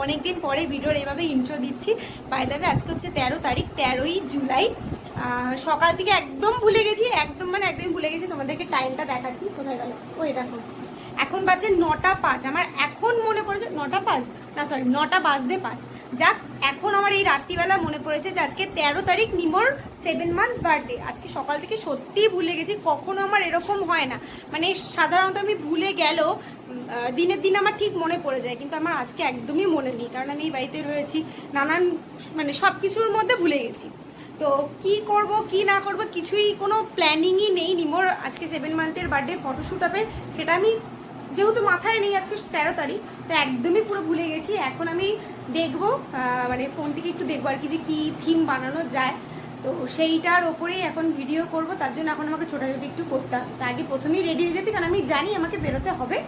অনেকদিন পরে ভিডিওর এইভাবে ইন্ট্রো দিচ্ছি। বাই দ্য ওয়ে আজকে হচ্ছে 13 তারিখ, 13ই জুলাই। সকাল থেকে একদম ভুলে গেছি, একদম ভুলে গেছি। তোমাদেরকে টাইমটা দেখাচ্ছি, কোথায় গেল? ওই দেখো, এখন বাজে 9টা 5। আমার এখন মনে পড়েছে 9টা 5 না, সরি 9টা বাজতে 5। যাক, এখন আমার এই রাত্রিবেলা মনে পড়েছে যে আজকে 13 তারিখ নিমোর 7 মান্থ বার্থডে। আজকে সকাল থেকে সত্যিই ভুলে গেছি, কখনো আমার এরকম হয় না। মানে সাধারণত আমি ভুলে গেলেও দিনের দিন আমার ঠিক মনে পড়ে যায়, কিন্তু আমার আজকে একদমই মনে নেই, কারণ আমি এই বাড়িতে রয়েছি, নানান মানে সবকিছুর মধ্যে ভুলে গেছি। তো কি করব কি না করব কিছুই কোনো প্ল্যানিংই নেই। নিমোর আজকে 7 মান্থের বার্থডে ফটোশুট হবে, সেটা আমি যেহেতু মাথায় নেই, আজকে 13 তারিখ, তো একদমই পুরো ভুলে গেছি। এখন আমি দেখবো মানে ফোন থেকে একটু দেখবো আর কি, যে কি থিম বানানো যায়। তো সেইটার ওপরেই এখন ভিডিও করব, তার জন্য এখন আমাকে ছোটাছুটি একটু করতে হবে। তা আগে প্রথমেই রেডি হয়ে গেছি, কারণ আমি জানি আমাকে বেরোতে হবে।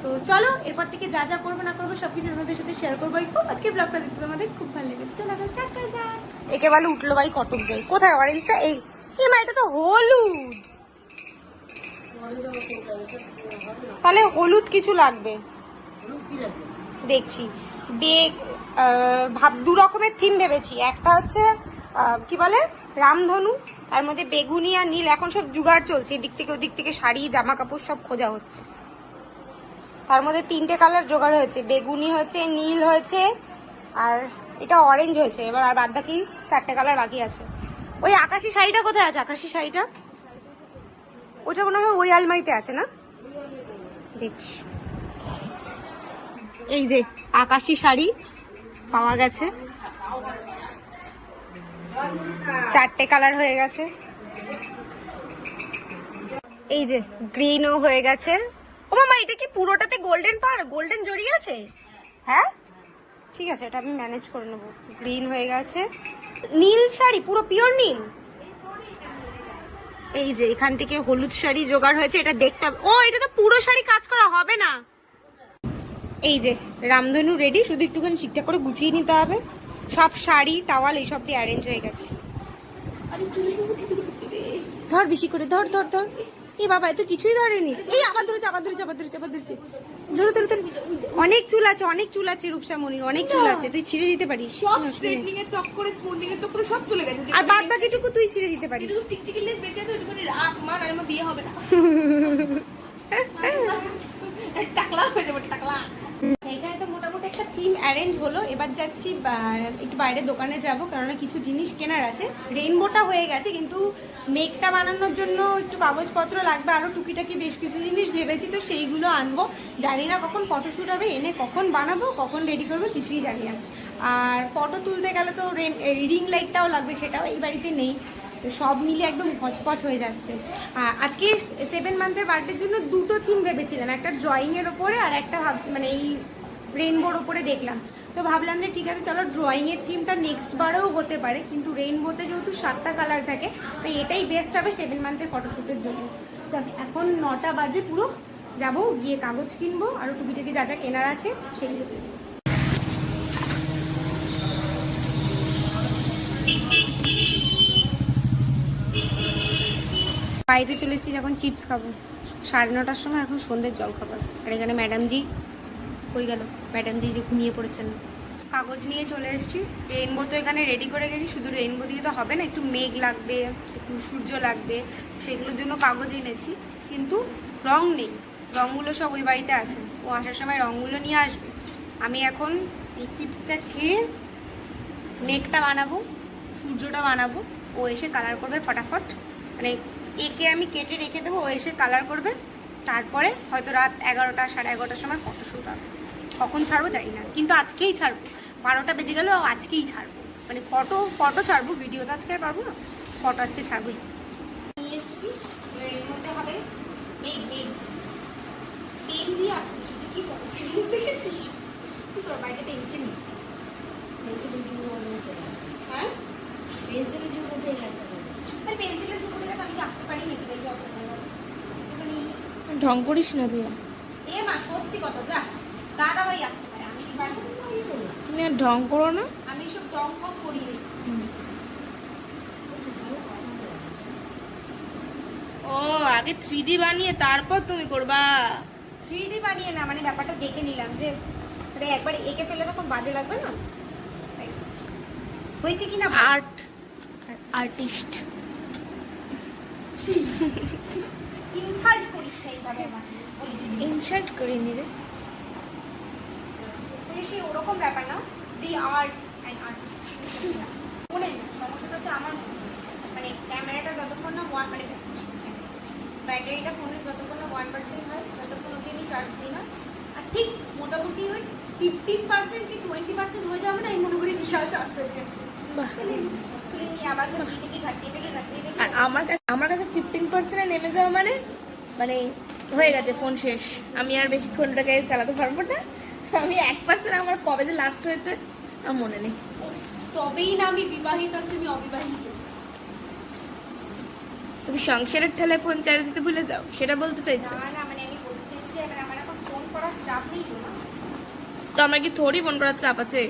তো চলো, এরপর থেকে যা যা করবো না করবো সবকিছু তোমাদের সাথে শেয়ার করবো। খুব আজকে ব্লগটা দেখতে তোমাদের খুব ভালো লেগেছে। চলো এখন স্টার্ট করা যাক। একে বলে উঠলো ভাই কটক যাই, কোথায় অরেঞ্জটা? এই মা, এটা তো হলুদ। তাহলে হলুদ কিছু লাগবে, দেখছি। দু রকমের থিম ভেবেছি। একটা হচ্ছে কি বলে রামধনু, তার মধ্যে বেগুনি আর নীল। এখন সব জুগাড় চলছে, এদিক থেকে ওদিক থেকে শাড়ি জামা কাপড় সব খোঁজা হচ্ছে। তার মধ্যে 3টে কালার জোগাড় হয়েছে, বেগুনি হয়েছে, নীল হয়েছে, আর এটা অরেঞ্জ হয়েছে। এবার আর বাদ বাকি 4টে কালার বাকি আছে। ওই আকাশি শাড়িটা কোথায় আছে? আকাশি শাড়িটা ওটা মনে হয় ওই আলমারিতে আছে না, দেখছি। এই যে আকাশি শাড়ি পাওয়া গেছে, 4টে কালার হয়ে গেছে। এই যে গ্রিনও হয়ে গেছে। ও মামা, এটা কি পুরোটাতে গোল্ডেন গোল্ডেন জড়িয়ে আছে? হ্যাঁ ঠিক আছে, এটা আমি ম্যানেজ করে নেবো। গ্রিন হয়ে গেছে, নীল শাড়ি পুরো পিওর নীল। এই যে এখান থেকে হলুদ শাড়ি জোগাড় হয়েছে, এটা দেখতে হবে। ও, এটা তো পুরো শাড়ি কাজ করা হবে না। এই যে রামধনু রেডি, শুধু একটুখানি ঠিকঠাক করে গুছিয়ে নিতে হবে। সব শাড়ি টাওয়াল এইসব দিয়ে অ্যারেঞ্জ হয়ে গেছে। ধর বেশি করে, ধর ধর ধর। এই বাবা, এত কিছুই ধরেনি। এই আবার ধরেছে, আবার ধরেছে, আবার ধরেছে, আবার ধরেছে। ধরো ধরো ধরো। অনেক চুল আছে, অনেক চুল আছে রূপসামণির, অনেক চুল আছে, তুই ছিঁড়ে দিতে পারিস। সব স্ট্রেটনিং এর চক্করে, স্মুথনিং এর চক্করে সব চলে গেছে। আর বাদ বাকিটুকু তুই ছিঁড়ে দিতে পারিস। শুধু টিকটিকি লেস বেঁচে আছে, ওইটুকুনি রাখ মা, আর আমার বিয়ে হবে না। টাকলা হয়ে যাবে, টাকলা। সেইখানে তো মোটামুটি একটা থিম অ্যারেঞ্জ হলো। এবার যাচ্ছি একটু বাইরে দোকানে যাব, কারণ কিছু জিনিস কেনার আছে। রেইনবোটা হয়ে গেছে, কিন্তু মেঘটা বানানোর জন্য একটু কাগজপত্র লাগবে, আরো টুকিটাকি বেশ কিছু জিনিস ভেবেছি, তো সেইগুলো আনবো। জানি না কখন ফটোশুট হবে, এনে কখন বানাবো, কখন রেডি করবো কিছুই জানি না। আর ফটো তুলতে গেলে তো রিং লাইটটাও লাগবে, সেটাও এই বাড়িতে নেই। তো সব মিলে একদম হচপচ হয়ে যাচ্ছে। আজকে 7 মান্থের বার্থডের জন্য 2টো থিম ভেবেছিলাম, একটা ড্রয়িং এর ওপরে আর একটা মানে এই রেইনবোর ওপরে দেখলাম। তো ভাবলাম যে ঠিক আছে, চলো ড্রয়িং এর থিমটা নেক্সট বারেও হতে পারে, কিন্তু রেইনবোতে যেহেতু 7টা কালার থাকে, তো এটাই বেস্ট হবে 7 মান্থের ফটোশুটের জন্য। তো এখন 9টা বাজে, পুরো যাবো, গিয়ে কাগজ কিনবো, আরো টুকিটাকি যা যা কেনার আছে সেইগুলো। বাড়িতে চলে এসেছি, এখন চিপস খাবো। 9:30টার সময়, এখন সন্ধ্যের জল খাবার। আর এখানে ম্যাডামজি কই গেল? ম্যাডামজি যে ঘুমিয়ে পড়েছেন। কাগজ নিয়ে চলে এসেছি। রেইনবো তো এখানে রেডি করে গেছি, শুধু রেইনবো দিয়ে তো হবে না, একটু মেঘ লাগবে, একটু সূর্য লাগবে, সেগুলোর জন্য কাগজ এনেছি। কিন্তু রং নেই, রঙগুলো সব ওই বাড়িতে আছে, ও আসার সময় রঙগুলো নিয়ে আসবে। আমি এখন এই চিপসটা খেয়ে মেঘটা বানাবো, সূর্যটা বানাবো, ও এসে কালার করবে ফটাফট। মানে একে আমি কেটে রেখে দেবো, ও এসে কালার করবে। তারপরে হয়তো রাত 11টা 11:30টার সময় ফটোশুট হবে। কখন ছাড়বো জানি না, কিন্তু আজকেই ছাড়বো। 12টা বেজে গেলেও আজকেই ছাড়বো। মানে ফটো ছাড়বো, ভিডিও তো আজকে আর পারবো না, ফটো আজকে ছাড়বোই। নিয়ে এসছি, এর মধ্যে হবে মেঘ মেঘ পেন দিয়ে আর কি করবো, ফ্রিজ দেখেছিস? কি করবো, বাড়িতে পেন্সিল নেই। হ্যাঁ, পেন্সিলের যুগ উঠে গেছে। আরে পেন্সিলের যুগ উঠে গেছে, আমি কি আঁকতে পারি নাকি? ভাই ঢং করিস না তুই। এ মা, সত্যি কথা, যা দাদা ভাই আঁকতে পারে, আমি কি পারবো? তুমি আর ঢং করো না। আমি সব ঢং ফং করি না। ও, আগে 3D বানিয়ে তারপর তুমি করবা? 3D বানিয়ে না, মানে ব্যাপারটা দেখে নিলাম যে আরে একবার এঁকে ফেলে তখন বাজে লাগবে না। তাই। হয়েছে কি না আর্ট আর্টিস্ট। ইনসাল্ট করিস সেইভাবে আমাকে। ইনসার্ট করিনি রে। সেই ওরকম ব্যাপার না, দি আর্ট অ্যান্ড আর্টিস্ট। মনে না সমস্যাটা হচ্ছে আমার মানে ক্যামেরাটা যতক্ষণ না মানে ব্যাটারিটা ফোনের যতক্ষণ না 1% হয় ততক্ষণ অব্দি আমি চার্জ দিই না। আর ঠিক মোটামুটি ওই 15% কি 20% হয়ে যাবে না, আমি মনে করি বিশাল চার্জ হয়ে গেছে। খুলে নিয়ে আবার ঘাটিয়ে থেকে আর আমার কাছে 15% নেমে যাওয়া মানে মানে হয়ে গেছে, ফোন শেষ, আমি আর বেশিক্ষণ ওটাকে চালাতে পারবো না। আমি 1% আমার কবে যে লাস্ট হয়েছে আমার মনে নেই। তবেই না আমি বিবাহিত আর তুমি অবিবাহিত। তুমি সংসারের ঠেলায় ফোন চার্জ দিতে ভুলে যাও, সেটা বলতে চাইছো? না মানে আমি বলতে চাইছি যে এবার আমার এখন ফোন করার চাপ নেই তো না। তো আমার কি থোড়ি ফোন করার চাপ আছে?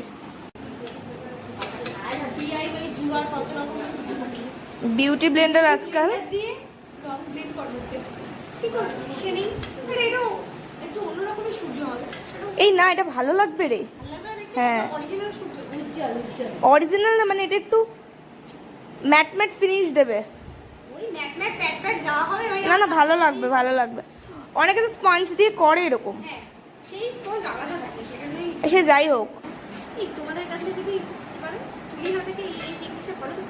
জুয়ার কত রকম বিউটি ব্লেন্ডার আজকাল দিয়ে রং ব্লেন্ড করছে, কি করবে সে নেই। এটাও একটু অন্যরকমের সূর্য হবে। এই না, এটা ভালো লাগবে রে। হ্যাঁ অরিজিনাল সূর্য, উজ্জ্বল উজ্জ্বল। অরিজিনাল না, মানে এটা একটু ম্যাট ম্যাট ফিনিশ দেবে। ওই ম্যাট ম্যাট প্যাট প্যাট যা হবে মানে না না, ভালো লাগবে ভালো লাগবে। অনেকে তো স্পঞ্জ দিয়ে করে এরকম। হ্যাঁ সেই তো আলাদা থাকে, সেটা নেই। সে যাই হোক, এই তোমাদের কাছে যদি পারো তুমি না থেকে এই টেকনিকটা করো তো।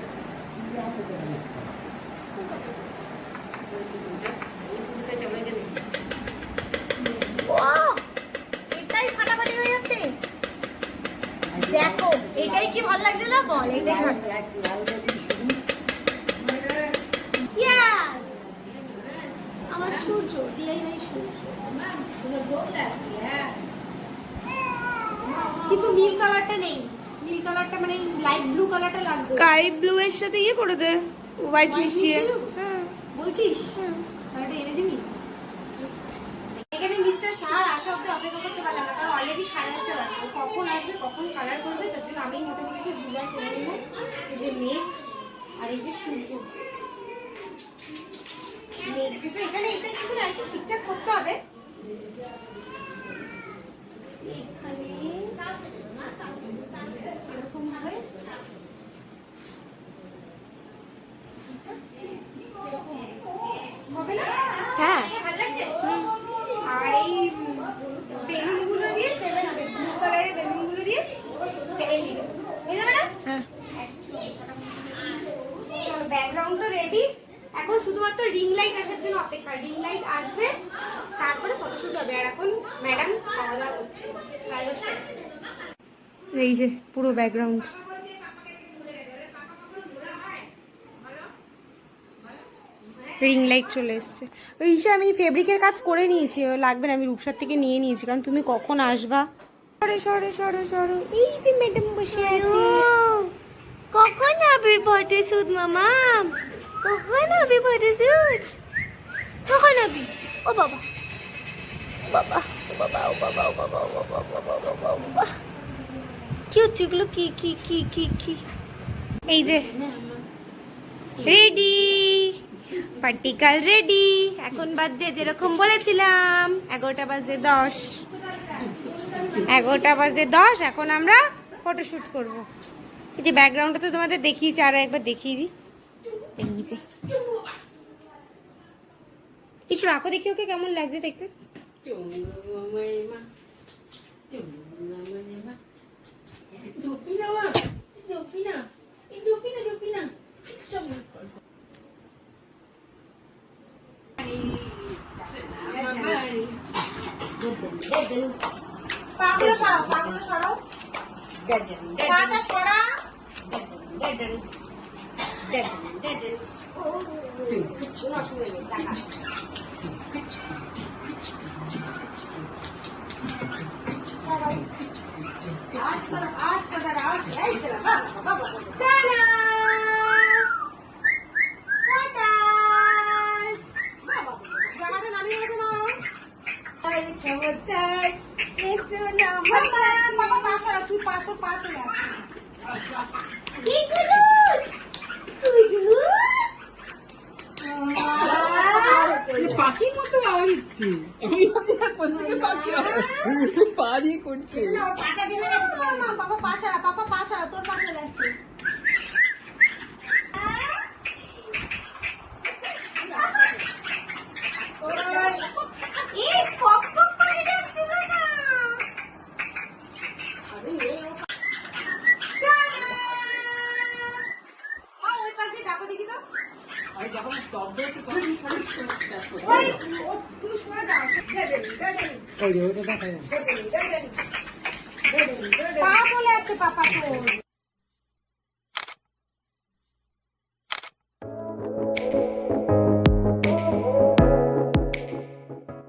ওয়াও, এটাই ফাটাফাটি হয়ে যাচ্ছে। দেখো এটাই কি ভালো লাগছে না, বল এটাই ভালো। Yes! আমার সূর্য দিয়াই ভাই সূর্য। কিন্তু নীল কালারটা নেই, নীল কালারটা মানে লাইট ব্লু কালারটা লাগবে। স্কাই ব্লু এর সাথে ইয়ে করে দে, হোয়াইট মিশিয়ে। হ্যাঁ বলছিস, তাহলে এনে দিবি। এখানে মিস্টার শাহর আসা অব্দি অপেক্ষা করতে পারলাম না, কারণ অলরেডি 8:30 বাজে। ও কখন আসবে কখন কালার করবে, তার জন্য আমি মোটামুটি জোগাড় করে নিলাম। যে মেঘ আর এই যে সূর্য, মেঘ দুটো এখানে এটা কিন্তু আর কি ঠিকঠাক করতে হবে। এখানে এরকম ভাবে হবে না? হ্যাঁ ভালো লাগছে। আর এই বেলুনগুলো দিয়ে 7 হবে, ব্লু কালারের বেলুনগুলো দিয়ে 7 দিবে। হয়ে যাবে না? হ্যাঁ। চলো ব্যাকগ্রাউন্ড তো রেডি, এখন শুধুমাত্র রিং লাইট আসার জন্য অপেক্ষা। রিং লাইট আসবে তারপরে ফটোশুট হবে। আর এখন ম্যাডাম খাওয়া দাওয়া করছে। এই যে পুরো ব্যাকগ্রাউন্ড। রিং লাইট চলে এসছে। ঈশা, আমি ফেব্রিকের কাজ করে নিয়েছি, লাগবে না, আমি রূপসার থেকে নিয়ে নিয়েছি, কারণ তুমি কখন আসবা। সরো সরো সরো সরো, এই যে ম্যাডাম বসে আছে। কখন হবে ফটোশুট মামা? কখন হবে ফটোশুট? কখন হবে? ও বাবা বাবা ও বাবা ও বাবা ও বাবা ও বাবা ও বাবা ও বাবা ও বাবা, কি হচ্ছে এগুলো? কি কি কি কি কি? এই যে রেডি, পার্টিকাল রেডি। এখন বাজে যেরকম বলেছিলাম 11টা বাজে 10, 11টা বাজে 10। এখন আমরা ফটোশুট করব। এই যে ব্যাকগ্রাউন্ডটা তো তোমাদের দেখিয়েছি, আরো একবার দেখিয়ে দিই। এই যে কিছু রাখো দেখি, ওকে কেমন লাগছে দেখতে। পাগুলো সরাও, পাগুলো সরাও, পাটা সরা। आज पता आज এই চলো বাবা বাবা সালাম ফটাস বাবা জামাটা নামিয়ে রেখে নাও। আরে চমৎকার এসো না বাবা বাবা পাশা তুই পাতো পাতো না কি গুলুস গুলুস পাখির মতো আওয়াজ হচ্ছে। আমি উপর থেকে পাখি পা দিয়ে করছে। পাটা ভেঙে গেছে বাবা, পা সারা, তোর পা চলে আসছে। এই পক পক করে যাচ্ছে না। মা ওই পাশ দিয়ে ডাকো দেখি তো। আর যখন শব্দ হচ্ছে তখন দেখো। ওই তুমি সরে যাও। পা বলে আছে পাপা তো।